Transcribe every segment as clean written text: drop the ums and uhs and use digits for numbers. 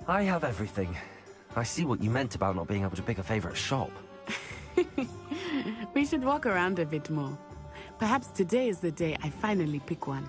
I have everything. I see what you meant about not being able to pick a favorite shop. We should walk around a bit more. Perhaps today is the day I finally pick one.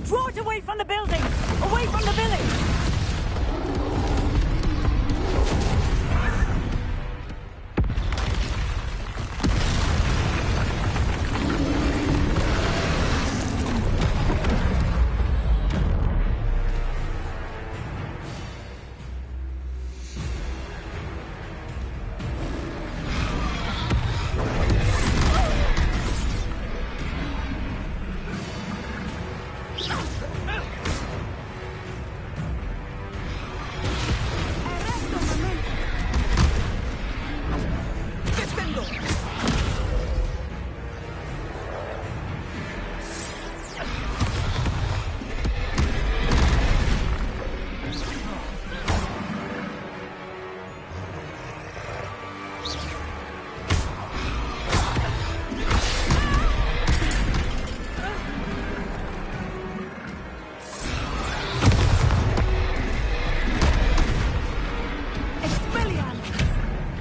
Draw it away from the building! Away from the village!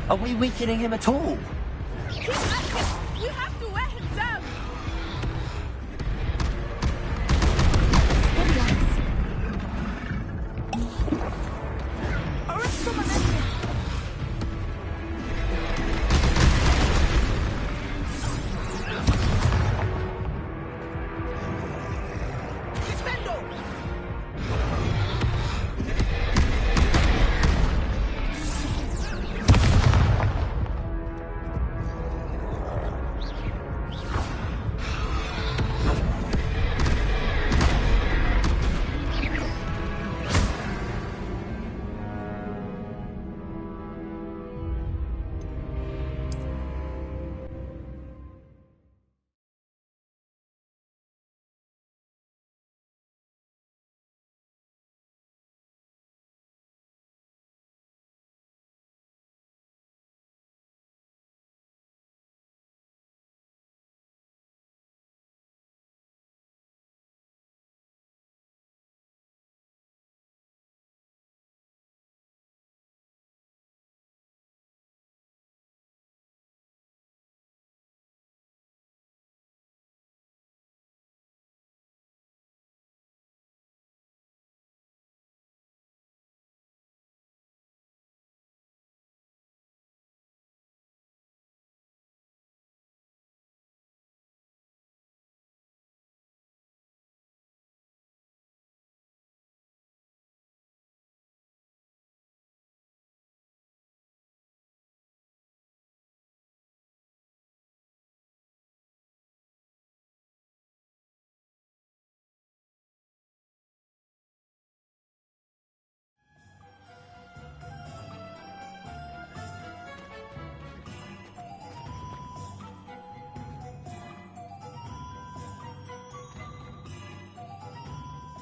Are we weakening him at all? Keep active! We have to wear him down! Arrest the momentum! Defendo!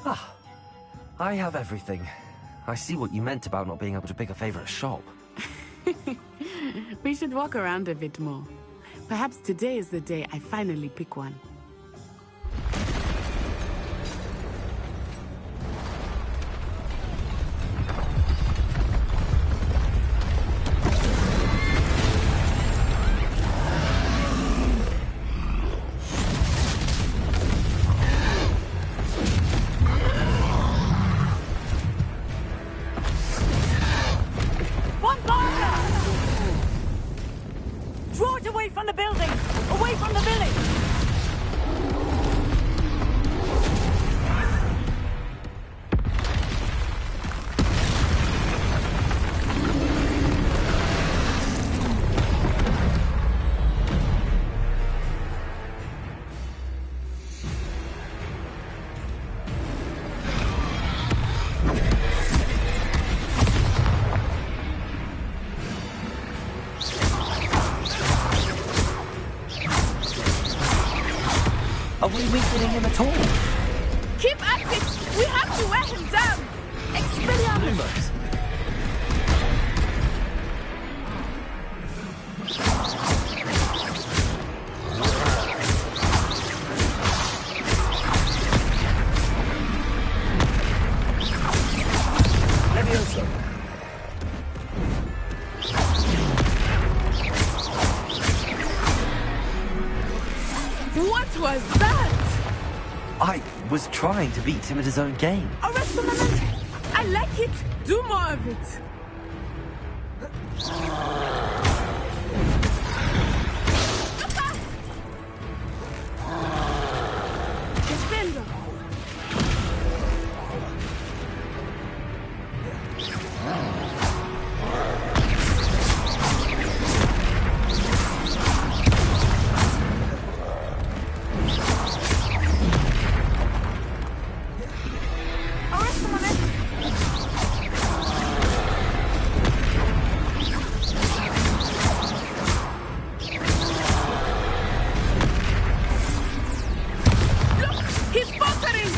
Ah, I have everything. I see what you meant about not being able to pick a favorite shop. We should walk around a bit more. Perhaps today is the day I finally pick one. Draw it away from the building! Away from the village! weakening him at all. Keep at it! We have to wear him down! Expelliarmus! Levioso! What was that? I was trying to beat him at his own game. Arrest the momentum! I like it! Do more of it! Defender! Arrest the momentum! He's faltering!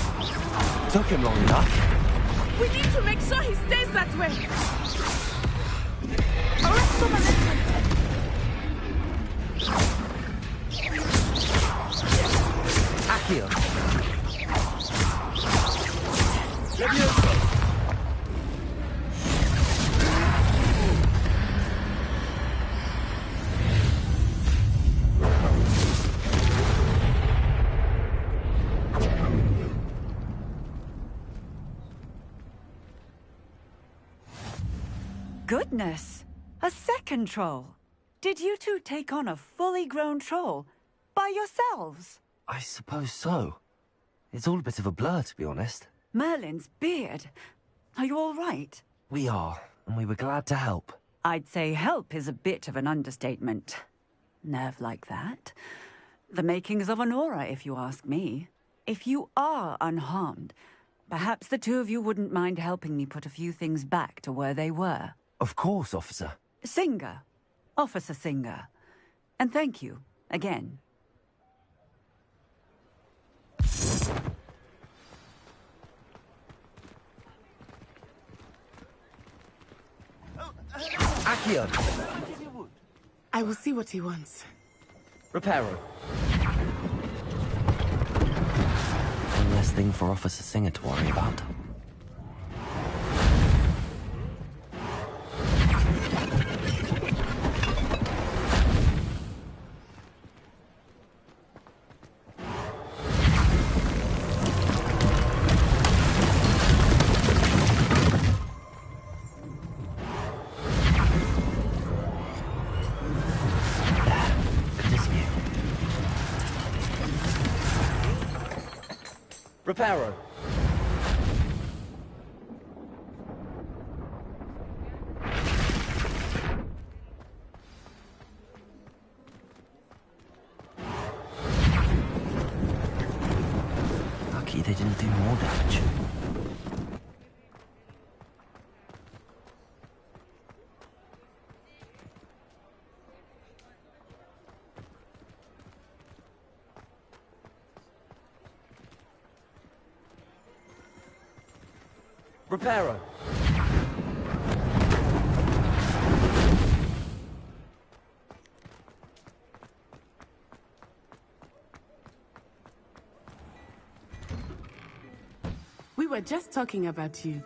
Took him long enough. We need to make sure he stays that way. Arrest the momentum. Accio. Levioso! Goodness! A second troll! Did you two take on a fully grown troll by yourselves? I suppose so. It's all a bit of a blur, to be honest. Merlin's beard. Are you all right? We are, and we were glad to help. I'd say help is a bit of an understatement. Nerve like that. The makings of an aura, if you ask me. If you are unharmed, perhaps the two of you wouldn't mind helping me put a few things back to where they were. Of course, officer. Singer. Officer Singer. And thank you, again. Accio! I will see what he wants. Reparo. One less thing for Officer Singer to worry about. Reparo. Lucky they didn't do more damage. Reparo. We were just talking about you.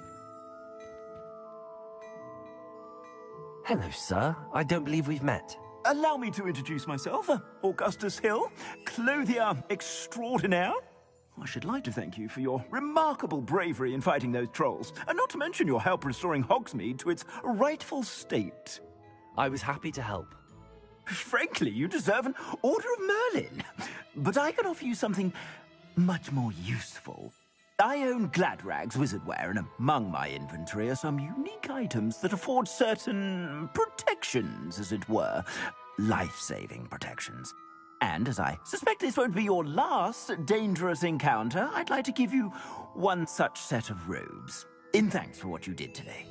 Hello, sir. I don't believe we've met. Allow me to introduce myself, Augustus Hill, clothier extraordinaire. I should like to thank you for your remarkable bravery in fighting those trolls, and not to mention your help restoring Hogsmeade to its rightful state. I was happy to help. Frankly, you deserve an Order of Merlin. But I can offer you something much more useful. I own Gladrag's wizardware, and among my inventory are some unique items that afford certain protections, as it were. Life-saving protections. And as I suspect this won't be your last dangerous encounter, I'd like to give you one such set of robes, in thanks for what you did today.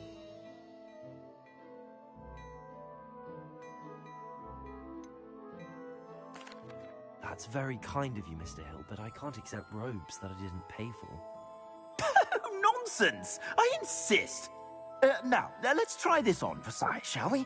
That's very kind of you, Mr. Hill, but I can't accept robes that I didn't pay for. Nonsense! I insist! Now, let's try this on for size, shall we?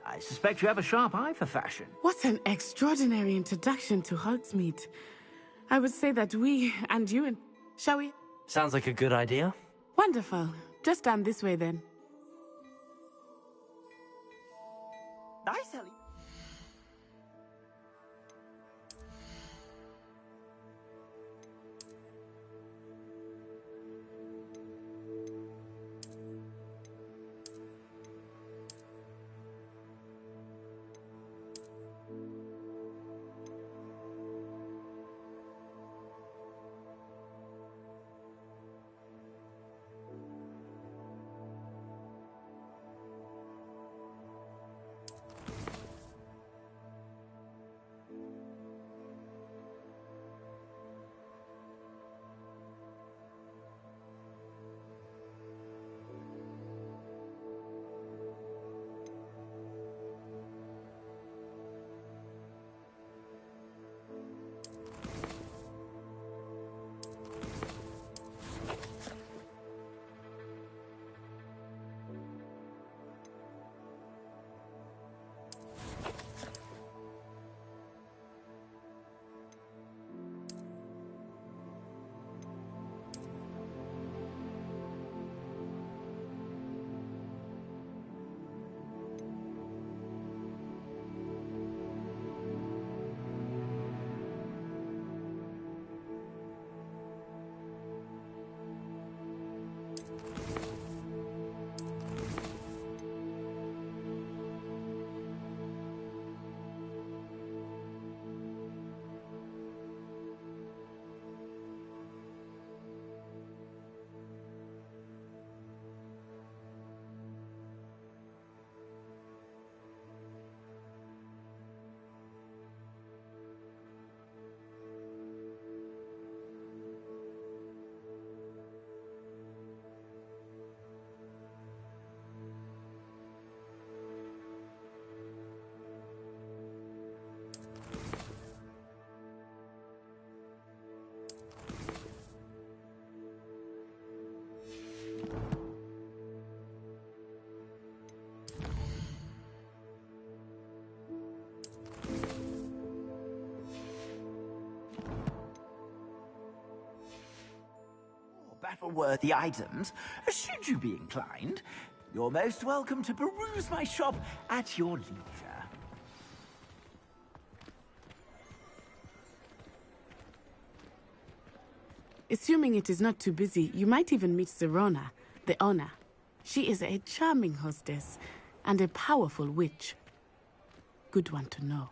I suspect you have a sharp eye for fashion. What an extraordinary introduction to Hogsmeade. I would say that we and you and... Shall we? Sounds like a good idea. Wonderful. Just stand this way then. Nice, Ellie. Battle-worthy items, should you be inclined. You're most welcome to peruse my shop at your leisure. Assuming it is not too busy, you might even meet Serona, the owner. She is a charming hostess and a powerful witch. Good one to know.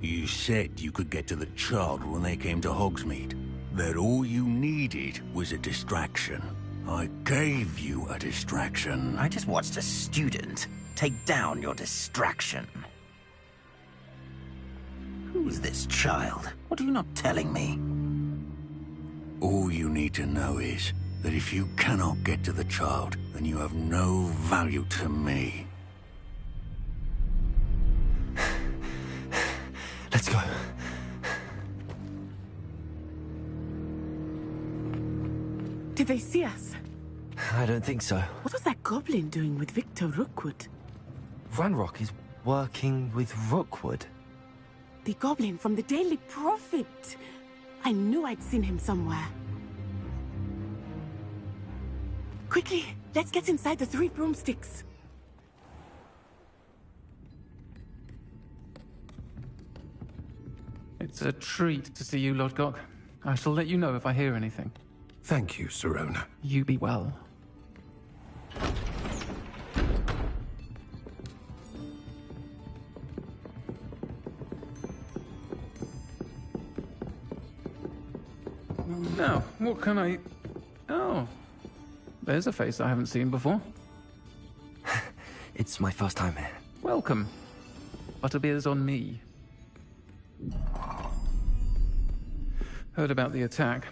You said you could get to the child when they came to Hogsmeade. that all you needed was a distraction. I gave you a distraction. I just watched a student take down your distraction. Who's this child? What are you not telling me? All you need to know is that if you cannot get to the child, then you have no value to me. Let's go. Did they see us? I don't think so. What was that goblin doing with Victor Rookwood? Ranrock is working with Rookwood. The goblin from the Daily Prophet. I knew I'd seen him somewhere. Quickly, let's get inside the 3 broomsticks. It's a treat to see you, Lodgok. I shall let you know if I hear anything. Thank you, Sirona. You be well. Now, what can I... Oh, there's a face I haven't seen before. It's my first time here. Welcome. Butterbeer's on me. Heard about the attack.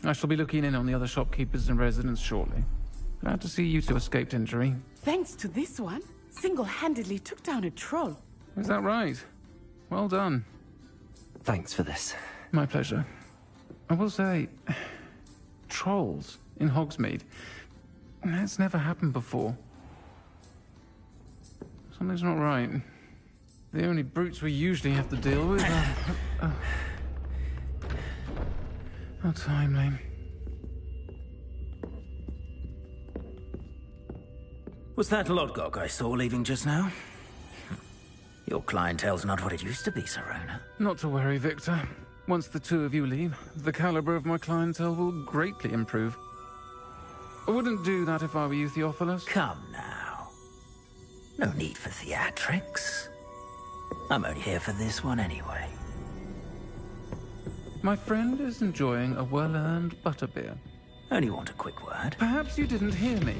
I shall be looking in on the other shopkeepers and residents shortly. Glad to see you two escaped injury. Thanks to this one, single-handedly took down a troll. Is that right? Well done. Thanks for this. My pleasure. I will say, trolls in Hogsmeade. That's never happened before. Something's not right. The only brutes we usually have to deal with are... How timely. Was that Lodgok I saw leaving just now? Your clientele's not what it used to be, Sirona. Not to worry, Victor. Once the two of you leave, the caliber of my clientele will greatly improve. I wouldn't do that if I were you, Theophilus. Come now. No need for theatrics. I'm only here for this one anyway. My friend is enjoying a well-earned butterbeer. Only want a quick word. Perhaps you didn't hear me.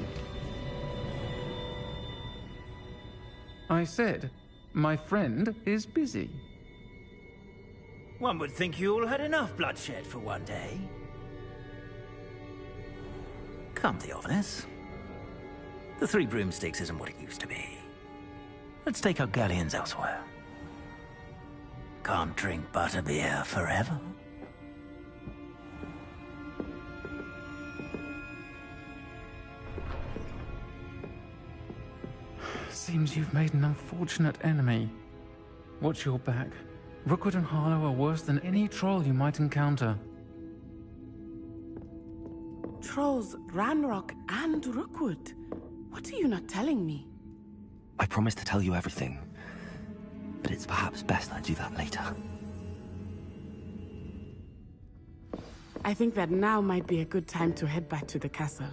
I said, my friend is busy. One would think you all had enough bloodshed for one day. Come, Theophilus. The 3 broomsticks isn't what it used to be. Let's take our galleons elsewhere. Can't drink butterbeer forever. Seems you've made an unfortunate enemy. Watch your back. Rookwood and Harlow are worse than any troll you might encounter. Trolls, Ranrock, and Rookwood. What are you not telling me? I promised to tell you everything, but it's perhaps best I do that later. I think that now might be a good time to head back to the castle.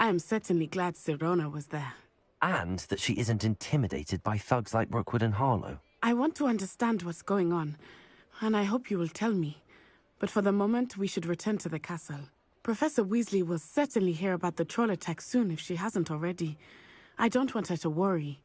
I am certainly glad Sirona was there. And that she isn't intimidated by thugs like Rookwood and Harlow. I want to understand what's going on, and I hope you will tell me. But for the moment, we should return to the castle. Professor Weasley will certainly hear about the troll attack soon if she hasn't already. I don't want her to worry.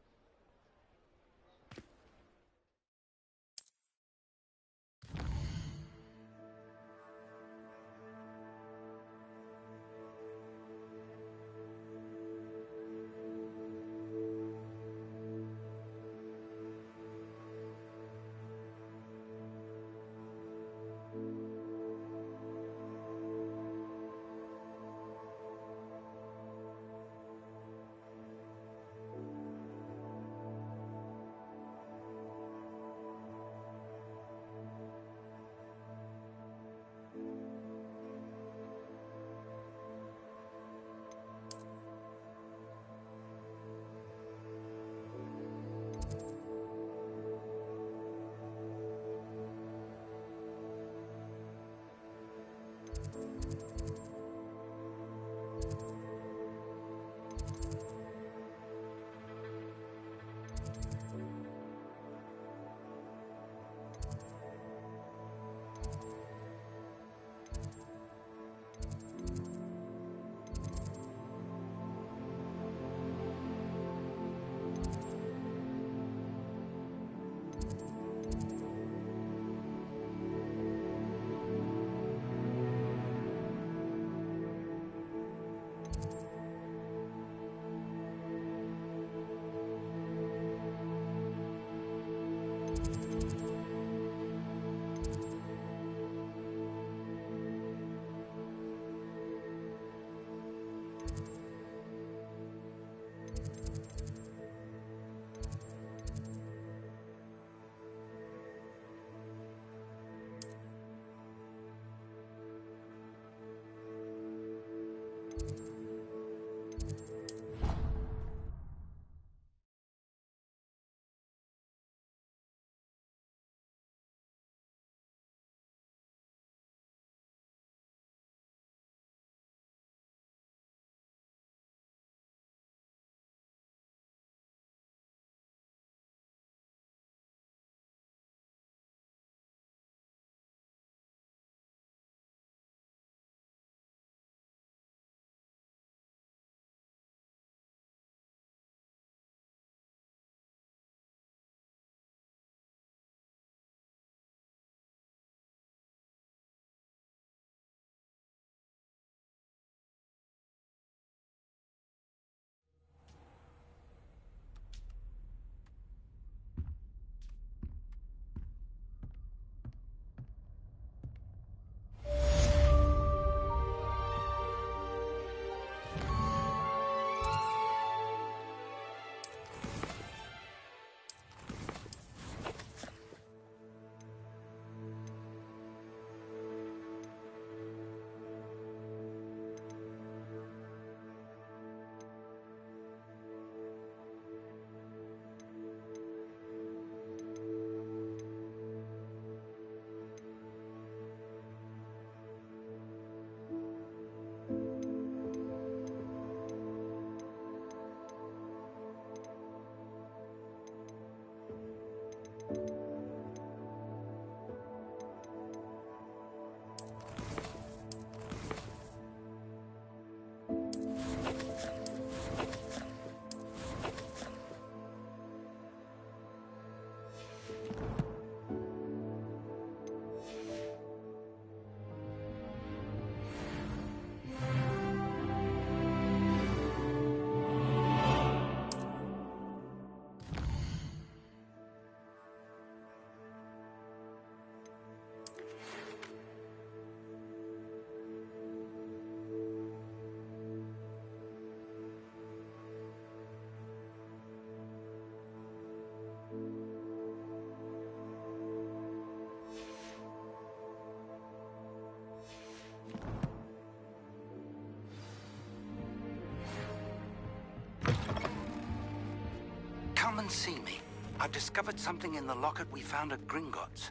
and see me. I've discovered something in the locket we found at Gringotts.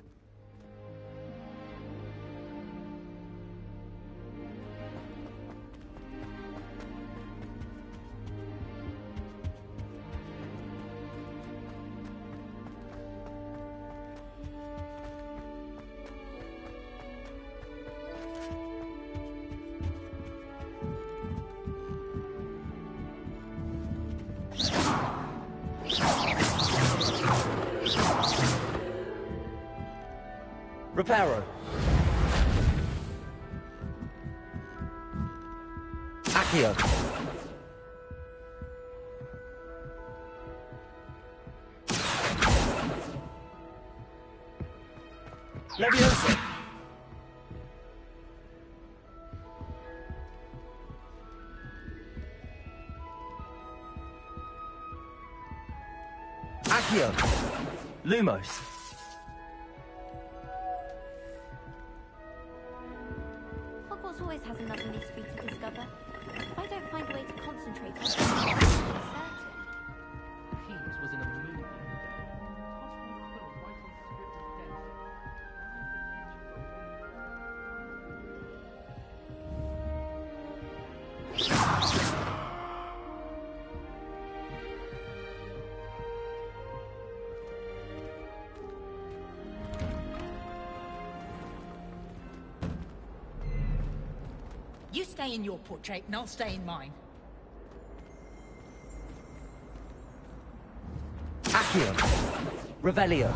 Reparo. Accio. Leviosa. Accio. Lumos. Hogwarts always has another mystery to discover. If I don't find a way to concentrate on it, I'm certain. Hughes was in a movie the other day. Possibly Quill writing script of death. You stay in your portrait and I'll stay in mine. Accio. Revelio.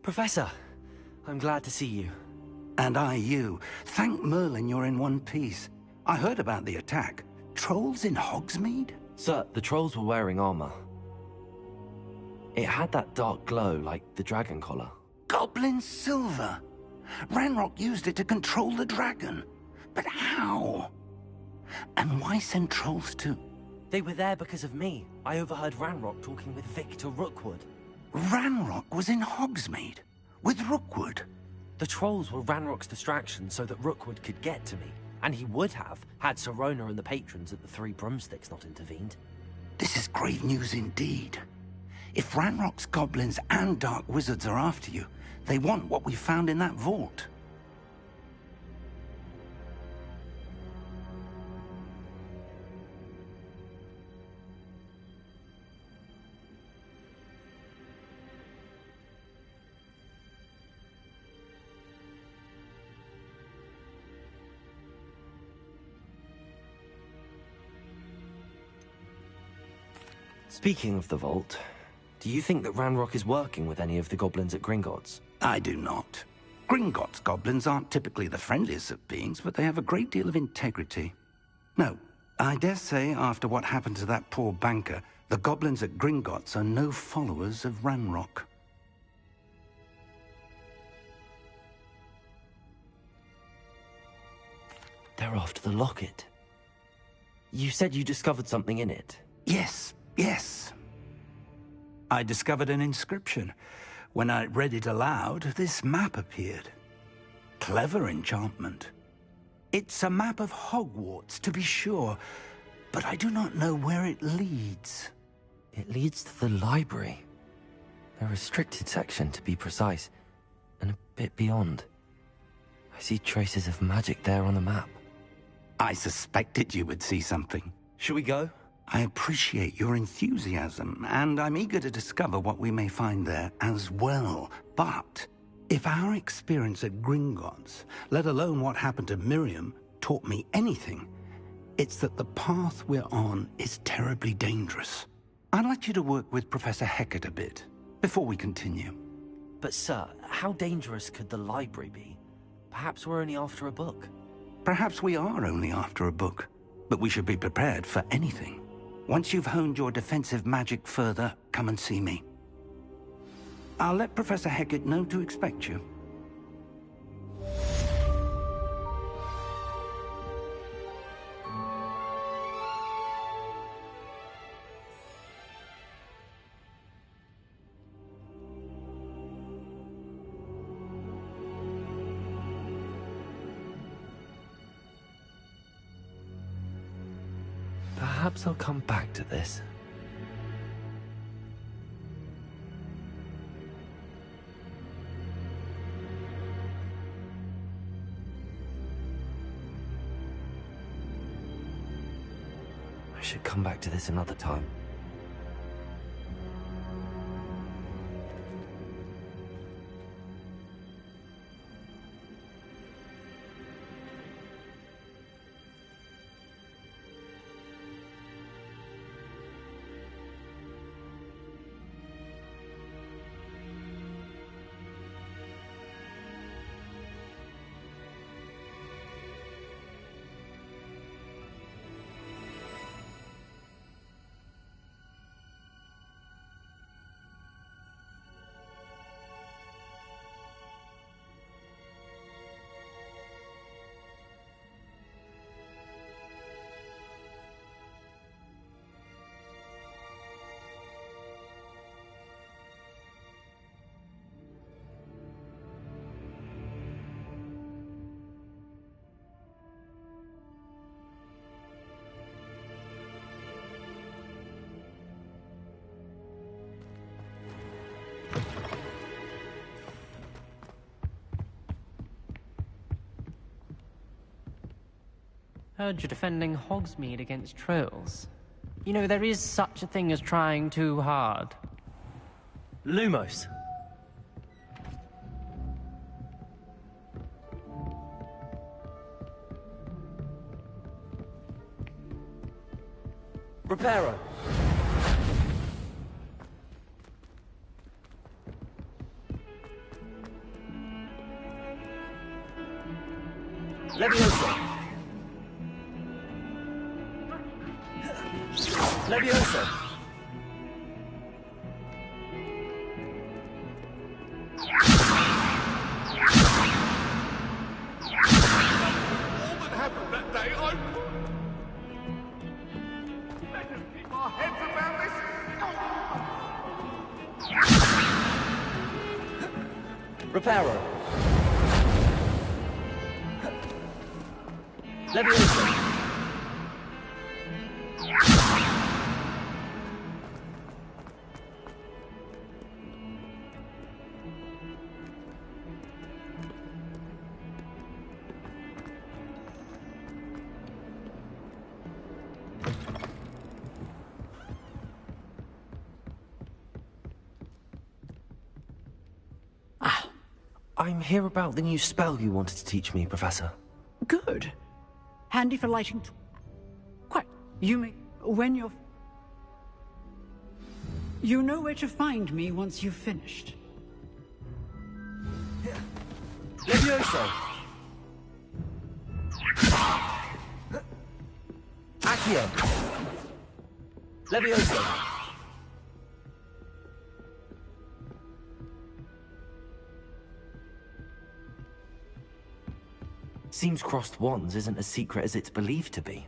Professor, I'm glad to see you. And I you. Thank Merlin you're in one piece. I heard about the attack. Trolls in Hogsmeade? Sir, the trolls were wearing armor. It had that dark glow like the dragon collar. Goblin silver! Ranrock used it to control the dragon. But how? And why send trolls too? They were there because of me. I overheard Ranrock talking with Victor Rookwood. Ranrock was in Hogsmeade with Rookwood. The trolls were Ranrock's distraction so that Rookwood could get to me. And he would have, had Sirona and the patrons at the Three Broomsticks not intervened. This is grave news indeed. If Ranrock's goblins and dark wizards are after you, they want what we found in that vault. Speaking of the vault, do you think that Ranrock is working with any of the goblins at Gringotts? I do not. Gringotts goblins aren't typically the friendliest of beings, but they have a great deal of integrity. No, I dare say after what happened to that poor banker, the goblins at Gringotts are no followers of Ranrock. They're after the locket. You said you discovered something in it. Yes. I discovered an inscription. When I read it aloud, this map appeared. Clever enchantment. It's a map of Hogwarts, to be sure, but I do not know where it leads. It leads to the library. A restricted section, to be precise, and a bit beyond. I see traces of magic there on the map. I suspected you would see something. Shall we go? I appreciate your enthusiasm, and I'm eager to discover what we may find there as well. But if our experience at Gringotts, let alone what happened to Miriam, taught me anything, it's that the path we're on is terribly dangerous. I'd like you to work with Professor Hecat a bit, before we continue. But sir, how dangerous could the library be? Perhaps we're only after a book. Perhaps we are only after a book, but we should be prepared for anything. Once you've honed your defensive magic further, come and see me. I'll let Professor Hecat know to expect you. Perhaps I'll come back to this. I should come back to this another time. Heard you're defending Hogsmeade against trolls. You know, there is such a thing as trying too hard. Lumos. Reparo. Leviosa. Leviosa. All that happened that day, let us keep our heads about this. Reparo. Leviosa! I'm here about the new spell you wanted to teach me, Professor. Good. Handy for lighting. Quite. You may... when you're... You know where to find me once you've finished. Levioso! Accio! Levioso! Seems crossed wands isn't as secret as it's believed to be.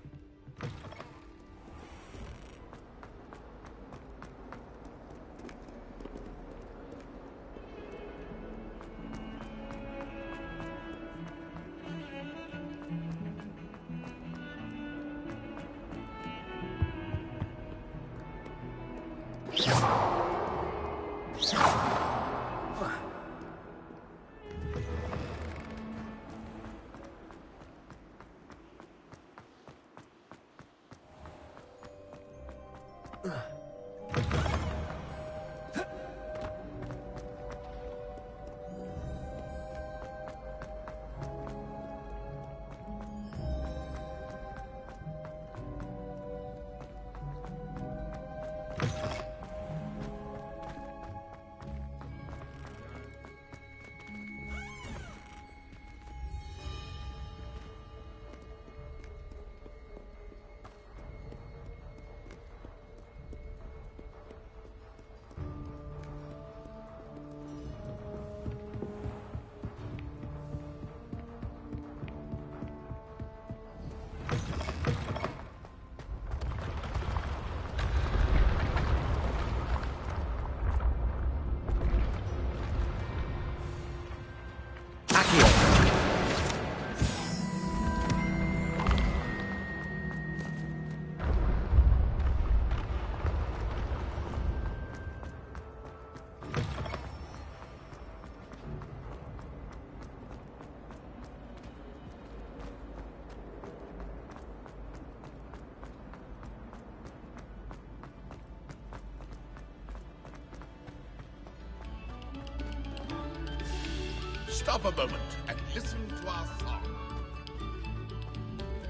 Stop a moment and listen to our song.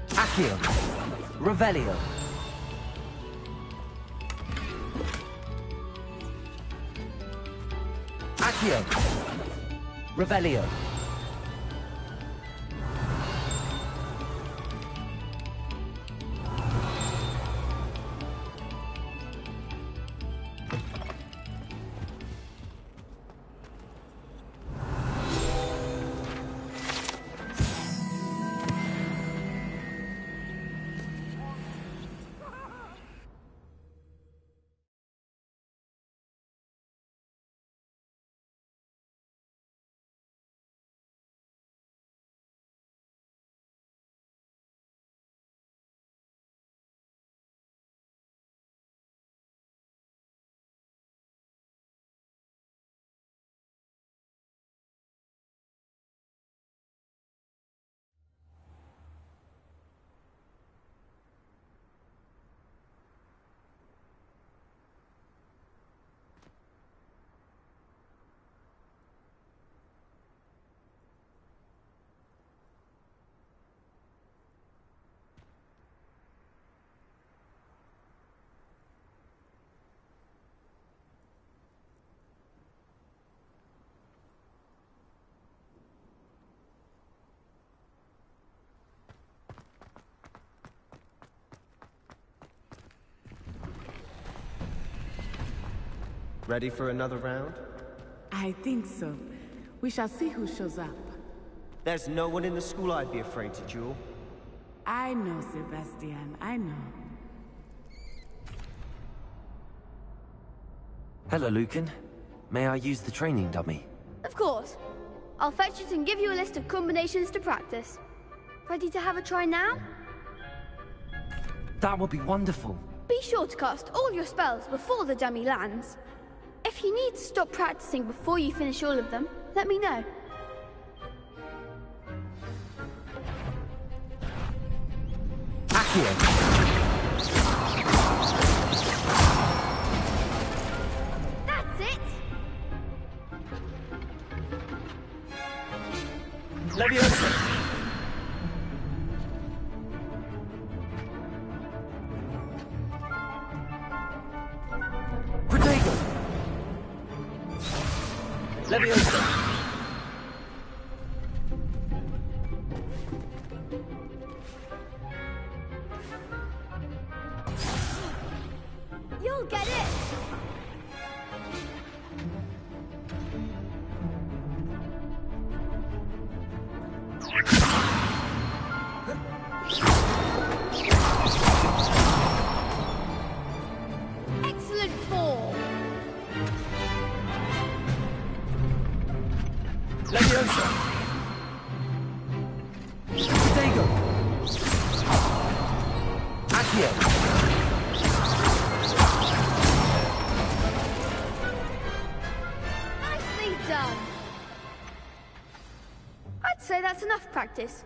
Accio! Revelio! Accio! Revelio! Ready for another round? I think so. We shall see who shows up. There's no one in the school I'd be afraid to duel. I know, Sebastian. I know. Hello, Lucan. May I use the training dummy? Of course. I'll fetch it and give you a list of combinations to practice. Ready to have a try now? That would be wonderful. Be sure to cast all your spells before the dummy lands. If you need to stop practicing before you finish all of them, let me know. Accio! That's it! Leviosa! Protego! Leviosa! You'll get it! Excellent ball! Leviosa! Protego! Accio! Nicely done! I'd say that's enough practice.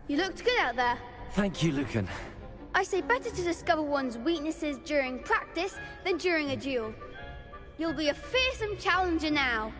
You looked good out there. Thank you, Lucan. I say better to discover one's weaknesses during practice than during a duel. You'll be a fearsome challenger now.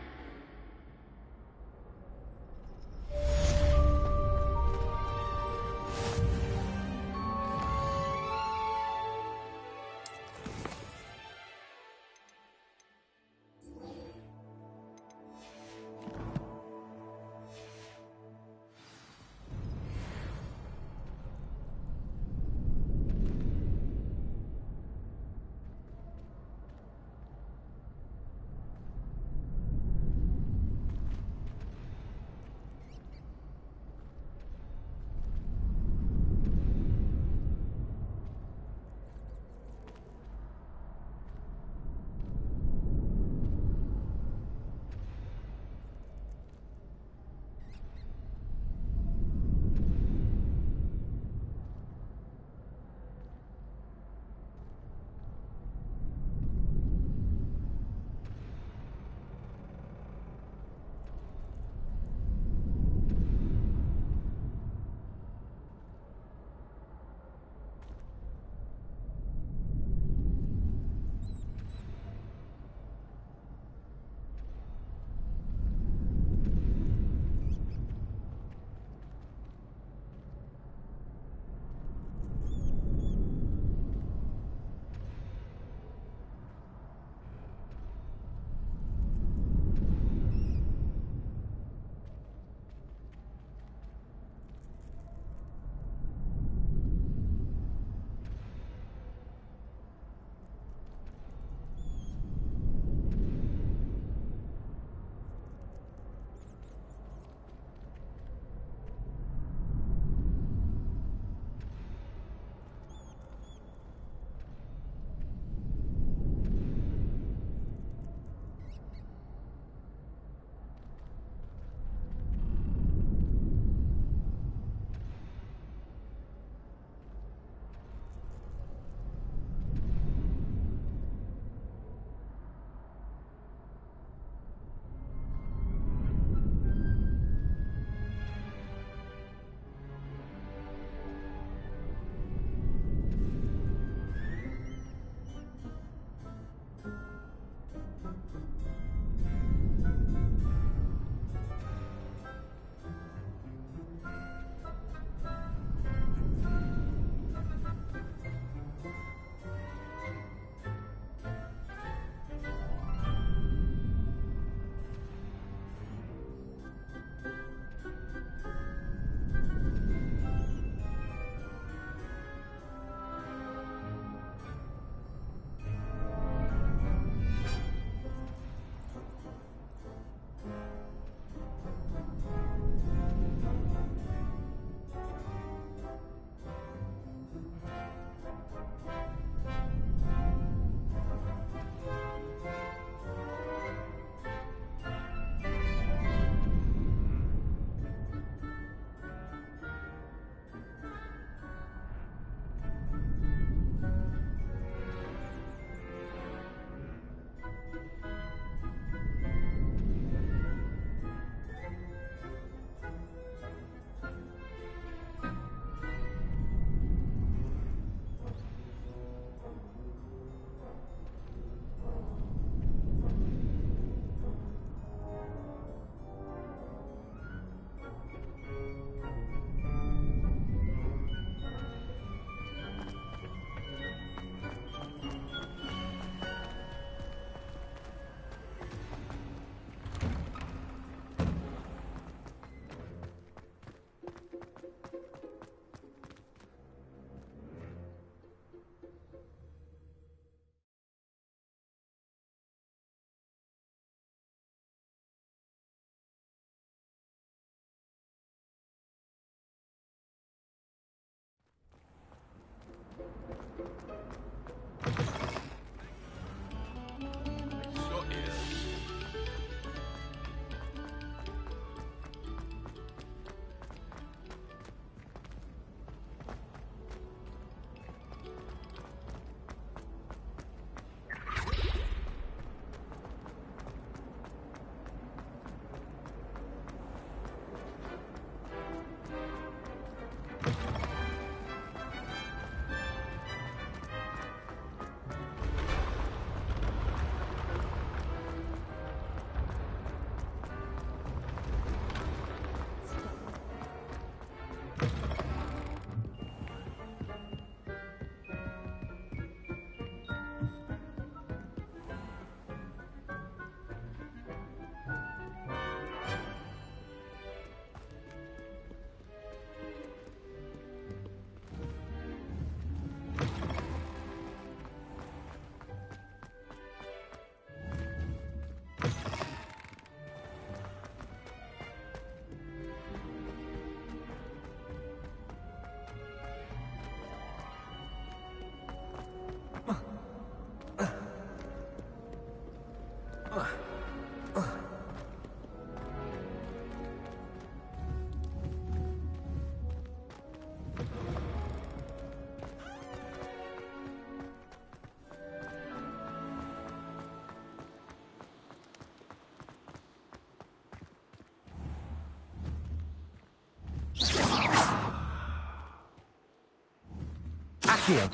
Here.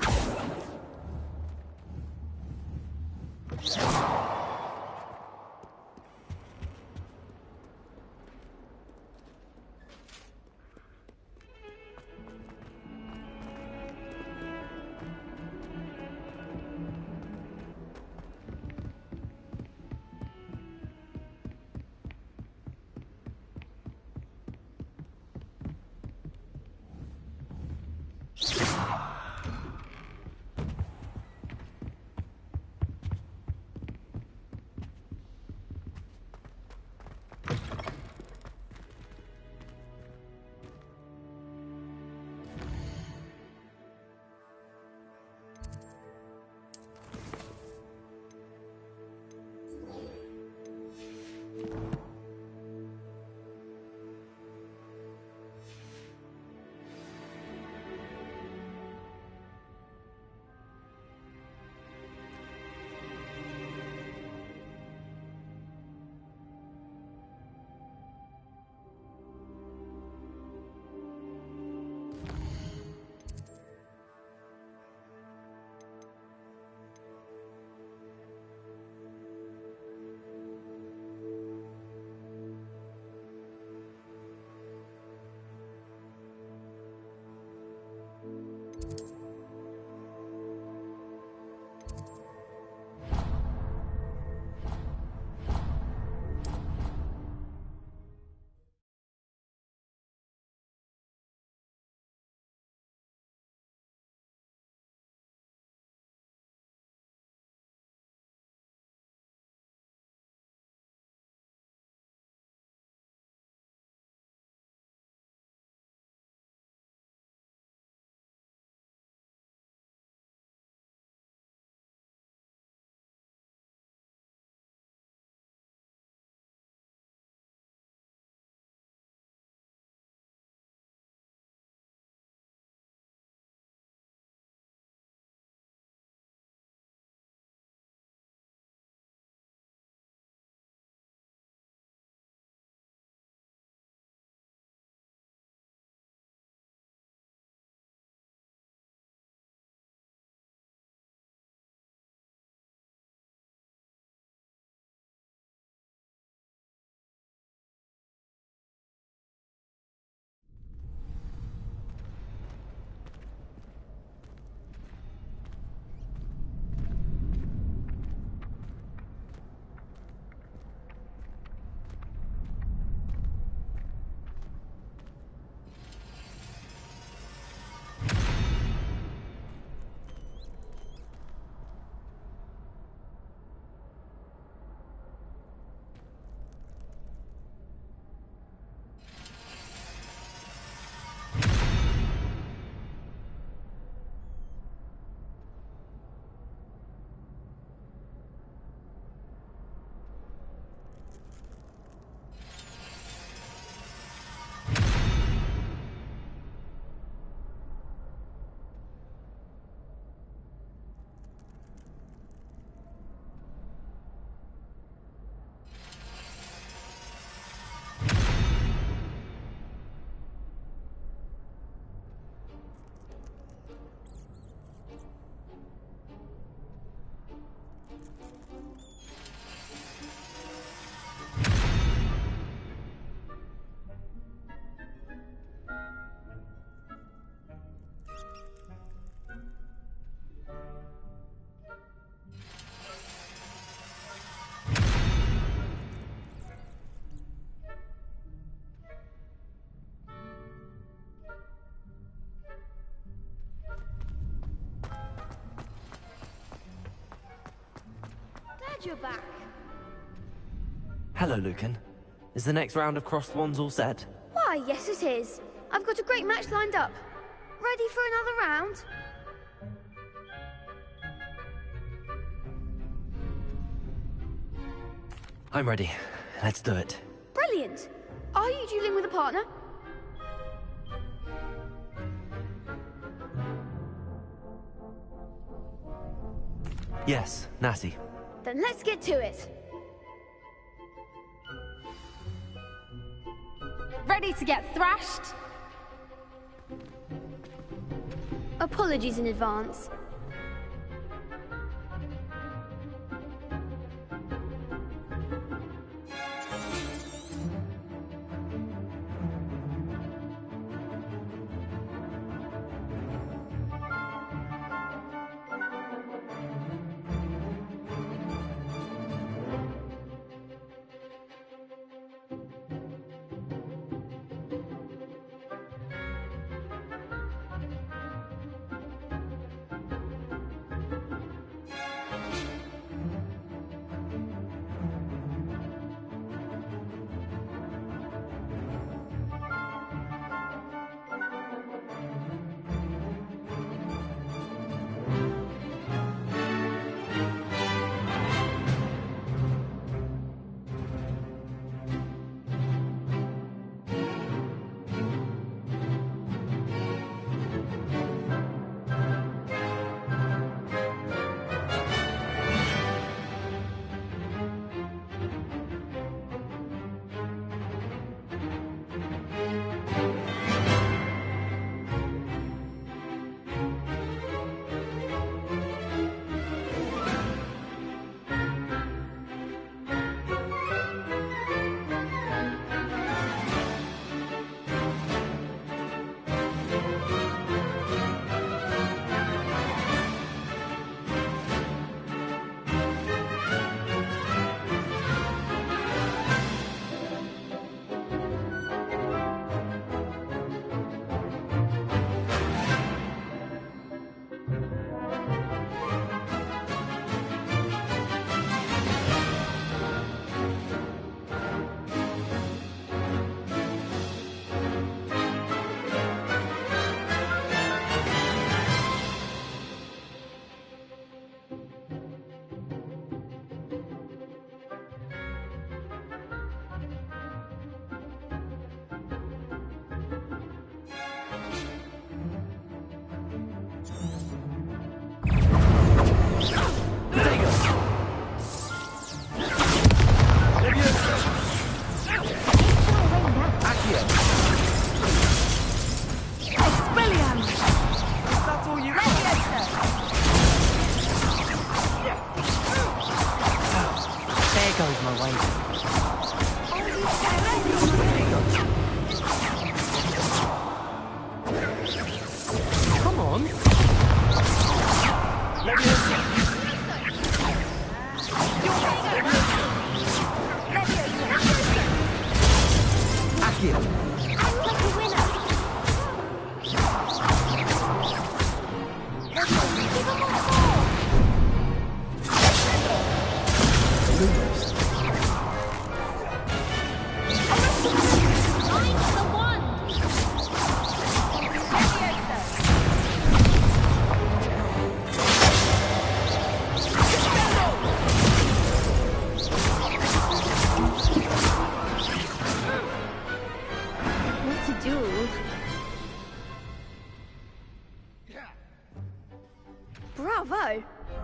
Glad you're back. Hello, Lucan. Is the next round of crossed wands all set? Why, yes it is. I've got a great match lined up. Ready for another round? I'm ready. Let's do it. Brilliant. Are you dueling with a partner? Yes, Natty. Then let's get to it. Ready to get thrashed? Apologies in advance.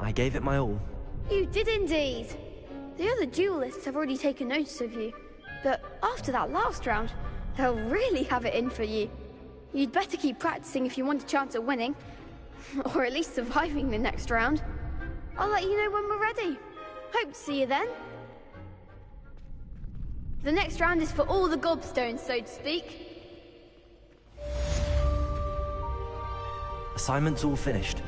I gave it my all. You did indeed. The other duelists have already taken notice of you, but after that last round, they'll really have it in for you. You'd better keep practicing if you want a chance at winning, or at least surviving the next round. I'll let you know when we're ready. Hope to see you then. The next round is for all the gobstones, so to speak. Assignment's all finished.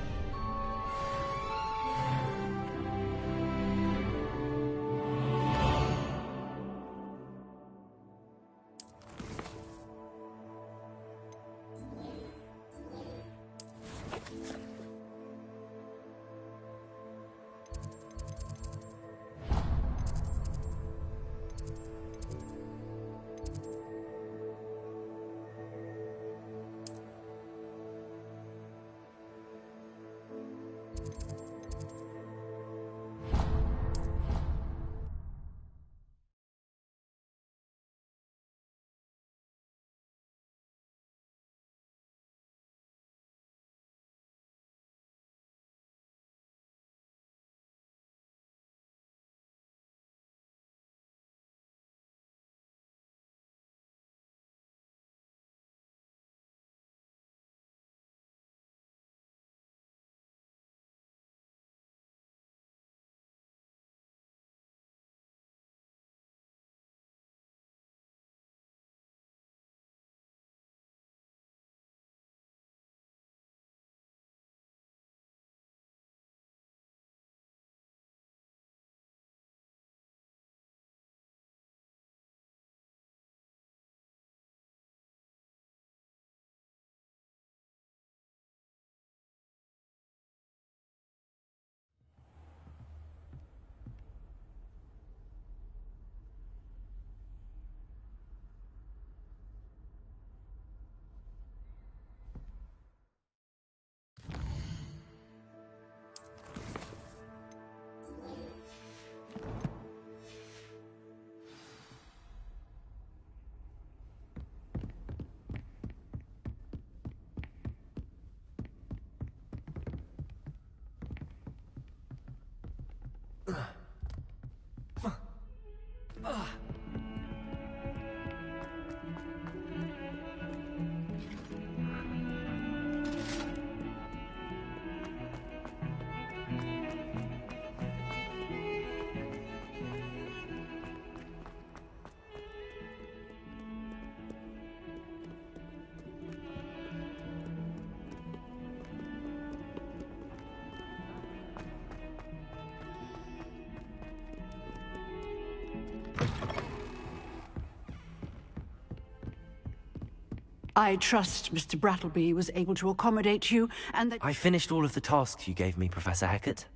I trust Mr. Brattleby was able to accommodate you, and that— I finished all of the tasks you gave me, Professor Hecat.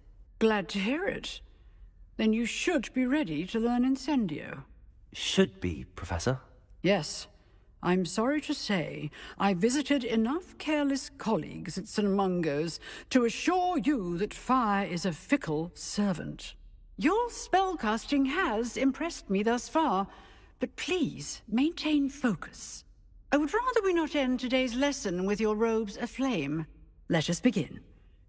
Glad to hear it. Then you should be ready to learn Incendio. Should be, Professor. Yes. I'm sorry to say, I visited enough careless colleagues at St. Mungo's to assure you that fire is a fickle servant. Your spellcasting has impressed me thus far, but please maintain focus. I would rather we not end today's lesson with your robes aflame. Let us begin.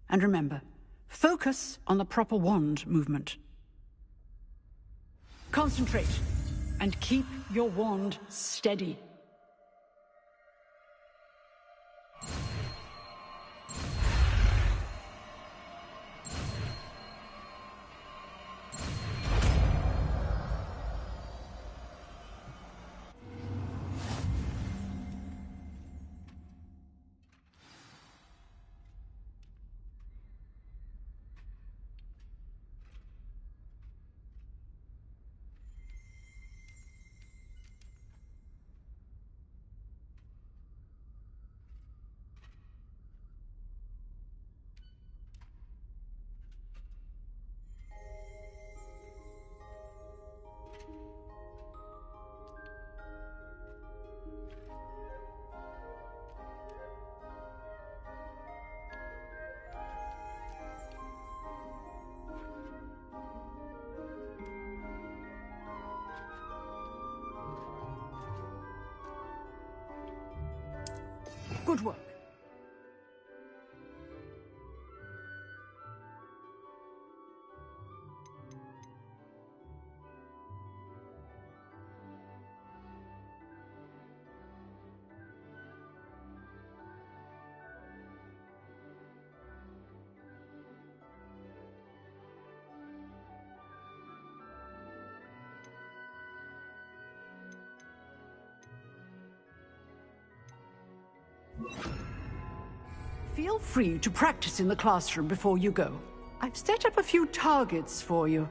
And remember, focus on the proper wand movement. Concentrate, and keep your wand steady. Good work. Feel free to practice in the classroom before you go. I've set up a few targets for you.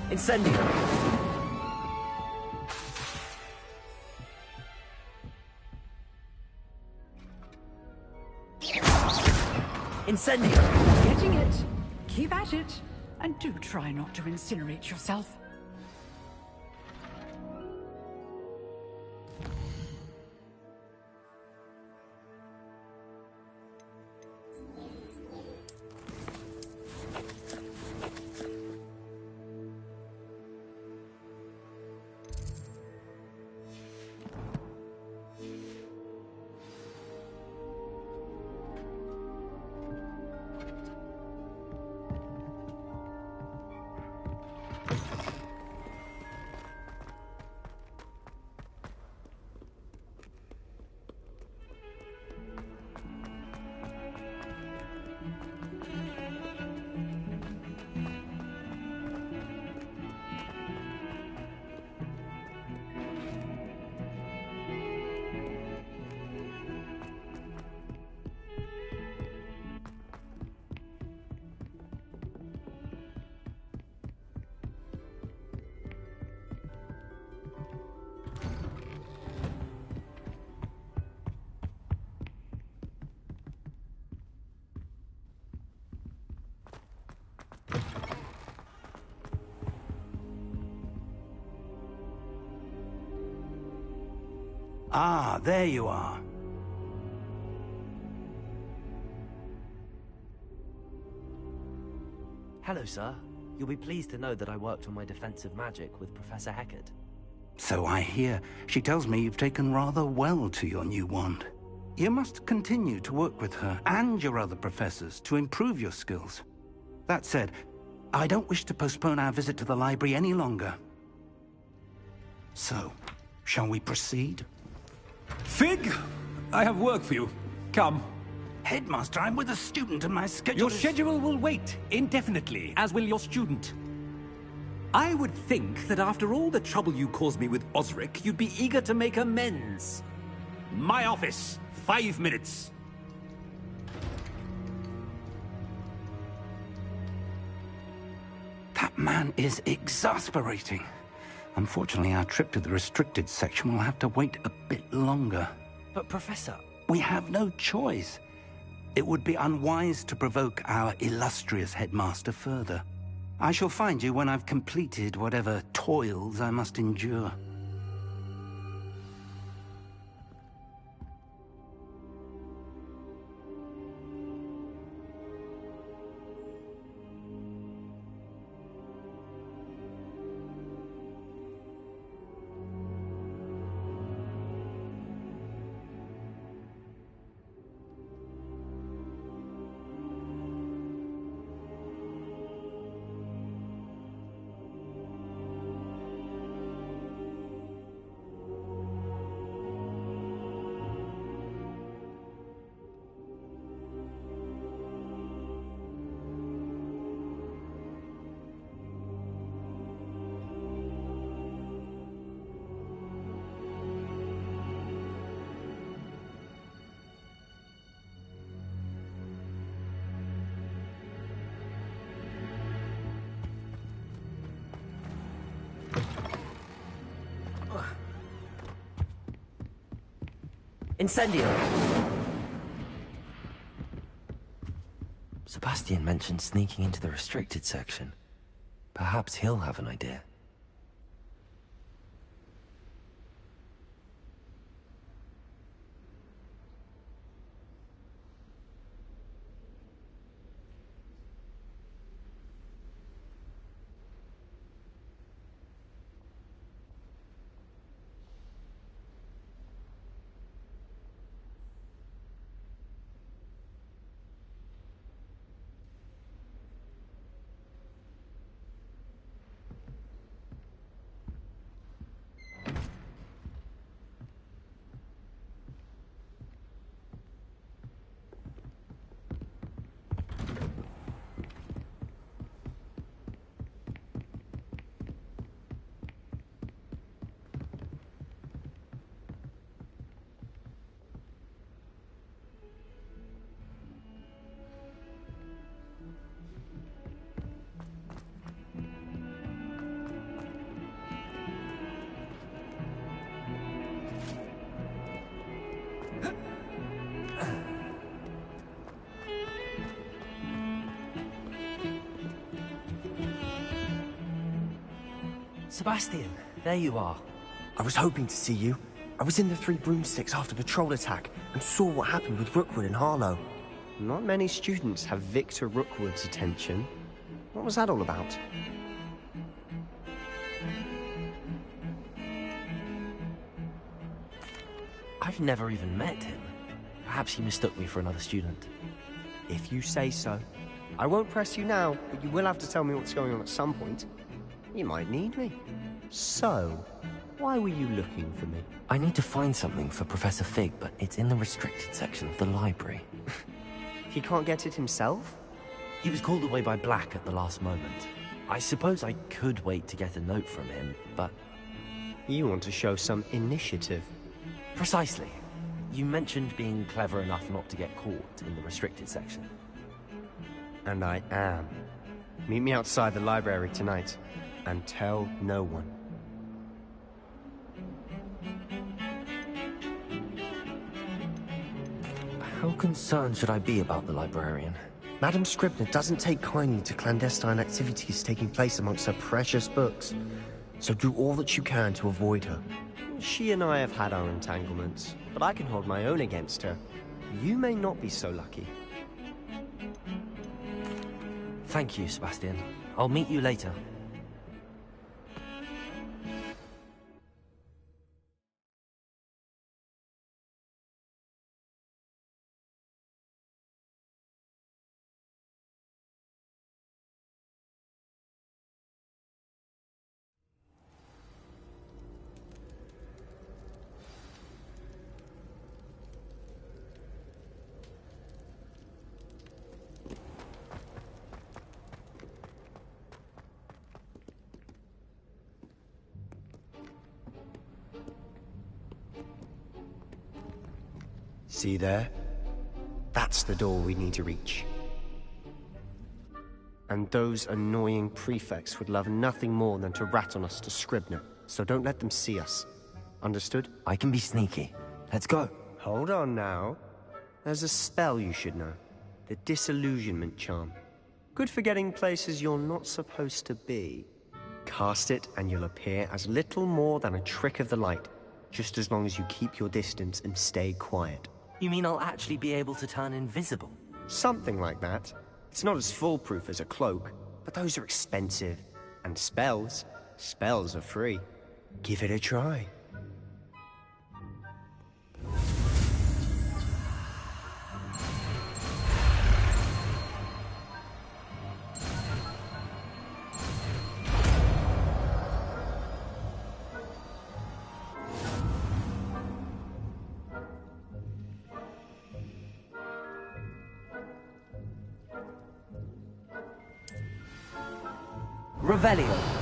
Incendio! Incendio! Getting it. Keep at it. And do try not to incinerate yourself. Ah, there you are. Hello, sir. You'll be pleased to know that I worked on my defensive magic with Professor Hecat. So I hear. She tells me you've taken rather well to your new wand. You must continue to work with her and your other professors to improve your skills. That said, I don't wish to postpone our visit to the library any longer. So, shall we proceed? Fig, I have work for you. Come. Headmaster, I'm with a student and my schedule Your schedule will wait indefinitely, as will your student. I would think that after all the trouble you caused me with Osric, you'd be eager to make amends. My office, 5 minutes. That man is exasperating. Unfortunately, our trip to the restricted section will have to wait a bit longer. But Professor... We have no choice. It would be unwise to provoke our illustrious headmaster further. I shall find you when I've completed whatever toils I must endure. Incendio! Sebastian mentioned sneaking into the restricted section. Perhaps he'll have an idea. Sebastian, there you are. I was hoping to see you. I was in the Three Broomsticks after the troll attack and saw what happened with Rookwood and Harlow. Not many students have Victor Rookwood's attention. What was that all about? I've never even met him. Perhaps he mistook me for another student. If you say so. I won't press you now, but you will have to tell me what's going on at some point. You might need me. So, why were you looking for me? I need to find something for Professor Fig, but it's in the restricted section of the library. He can't get it himself? He was called away by Black at the last moment. I suppose I could wait to get a note from him, but... You want to show some initiative. Precisely. You mentioned being clever enough not to get caught in the restricted section. And I am. Meet me outside the library tonight. And tell no one. How concerned should I be about the librarian? Madam Scribner doesn't take kindly to clandestine activities taking place amongst her precious books. So do all that you can to avoid her. She and I have had our entanglements, but I can hold my own against her. You may not be so lucky. Thank you, Sebastian. I'll meet you later. See there? That's the door we need to reach. And those annoying prefects would love nothing more than to rat on us to Scribner, so don't let them see us. Understood? I can be sneaky. Let's go. Hold on now. There's a spell you should know. The Disillusionment Charm. Good for getting places you're not supposed to be. Cast it and you'll appear as little more than a trick of the light, just as long as you keep your distance and stay quiet. You mean I'll actually be able to turn invisible? Something like that. It's not as foolproof as a cloak, but those are expensive. And spells are free. Give it a try. Revelio.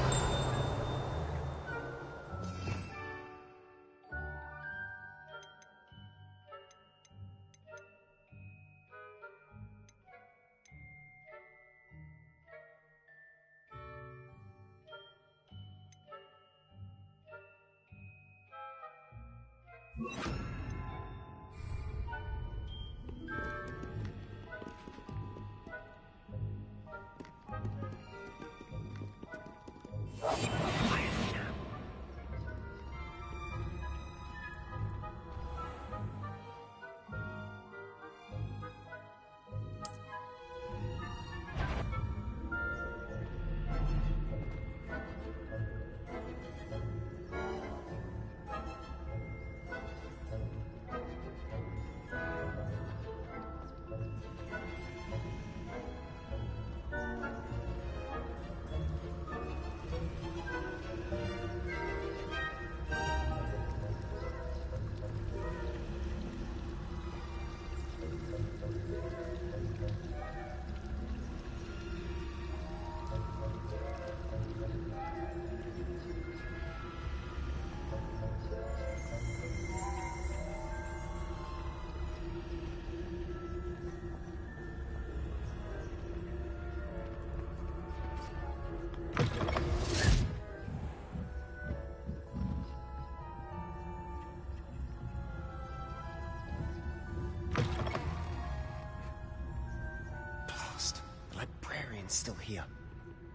Still here.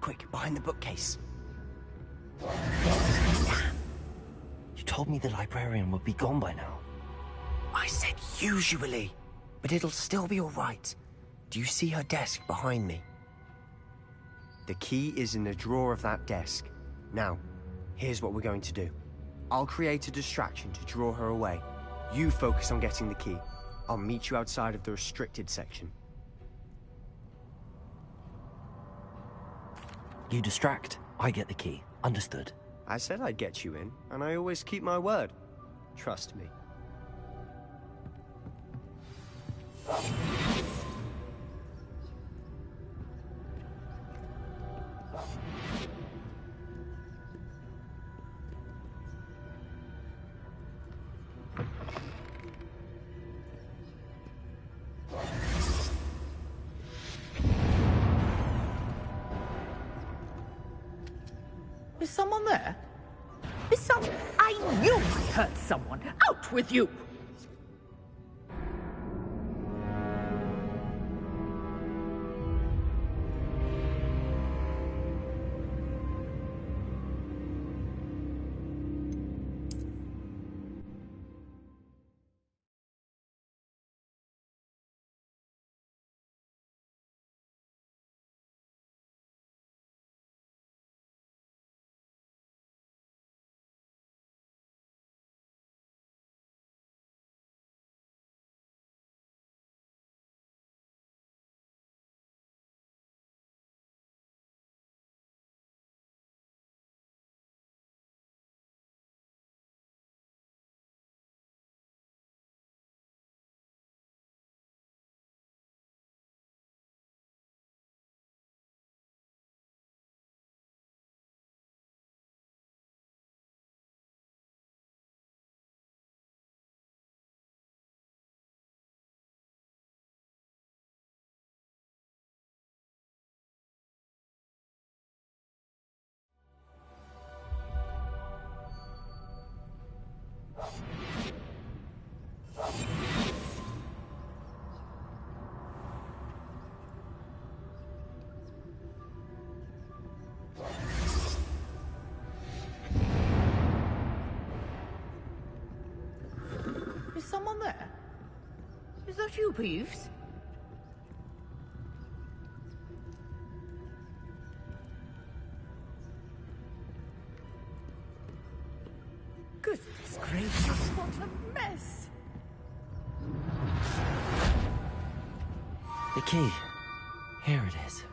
Quick, behind the bookcase. You told me the librarian would be gone by now. I said usually, but it'll still be all right. Do you see her desk behind me? The key is in the drawer of that desk. Now, here's what we're going to do. I'll create a distraction to draw her away. You focus on getting the key. I'll meet you outside of the restricted section. You distract, I get the key. Understood. I said I'd get you in, and I always keep my word. Trust me. Is someone there? Is some... I knew I heard someone! Out with you! is that you, Peeves? Goodness gracious, what a mess! The key. Here it is.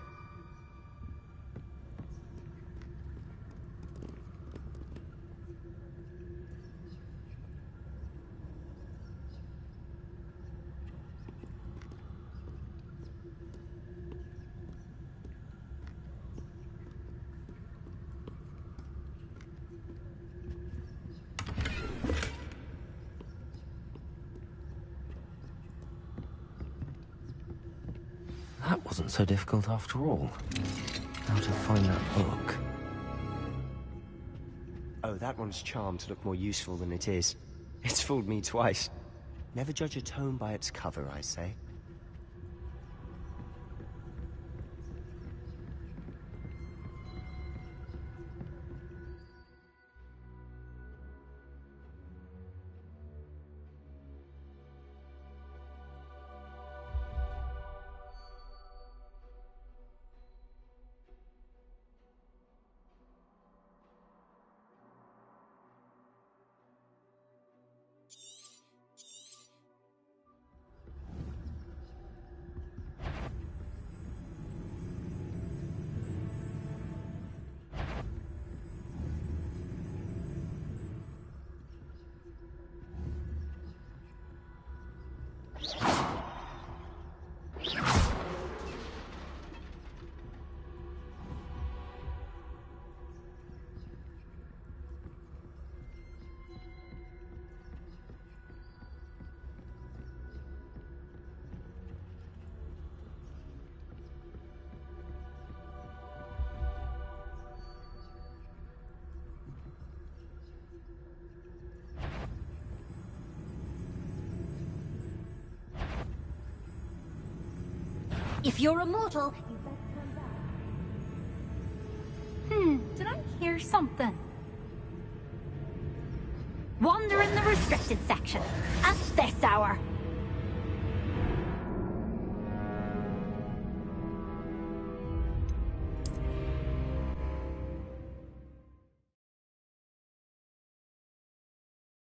That wasn't so difficult after all. How to find that book. Oh, that one's charmed to look more useful than it is. It's fooled me twice. Never judge a tome by its cover, I say. If you're immortal, you better come back. Did I hear something? Wander in the restricted section at this hour.